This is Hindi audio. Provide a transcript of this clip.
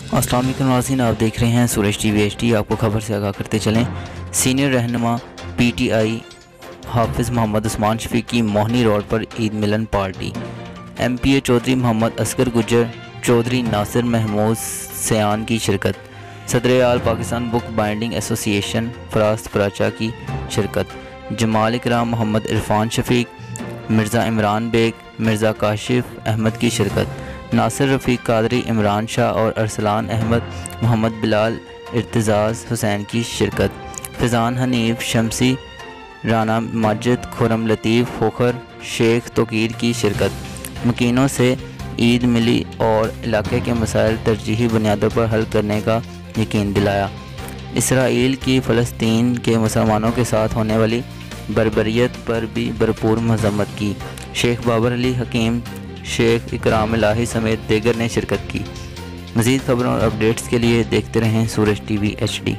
अस्सलाम वालेकुम नाज़रीन, आप देख रहे हैं सूरज टीवी HD। आपको खबर से आगाह करते चलें। सीनियर रहनुमा PTI हाफिज़ मोहम्मद उस्मान शफीक की मोहनी रोड पर ईद मिलन पार्टी। MPA चौधरी मोहम्मद असगर गुजर, चौधरी नासिर महमूद सयान की शिरकत। सदर आल Pakistan book binding association फरास्त Paracha की शिरकत। जमाल इकराम मोहम्मद इरफान शफीक, मिर्ज़ा इमरान बेग, मिर्ज़ा काशिफ अहमद की शिरकत। नासिर रफ़ीक कादरी, इमरान शाह और अरसलान अहमद, मोहम्मद बिलाल, इर्तिज़ाज़ हुसैन की शिरकत। फ़िज़ान हनीफ, शमसी, राना माजिद, खुरम लतीफ़, खोखर, शेख तोकीर की शिरकत। मकीनों से ईद मिली और इलाके के मसाइल तरजीही बुनियादों पर हल करने का यकीन दिलाया। इसराइल की फ़लस्तीन के मुसलमानों के साथ होने वाली बर्बरियत पर भी भरपूर मज़म्मत की। शेख बाबर अली हकीम, शेख इकराम इलाही समेत दीगर ने शिरकत की। मज़ीद खबरों और अपडेट्स के लिए देखते रहें सूरज टीवी HD।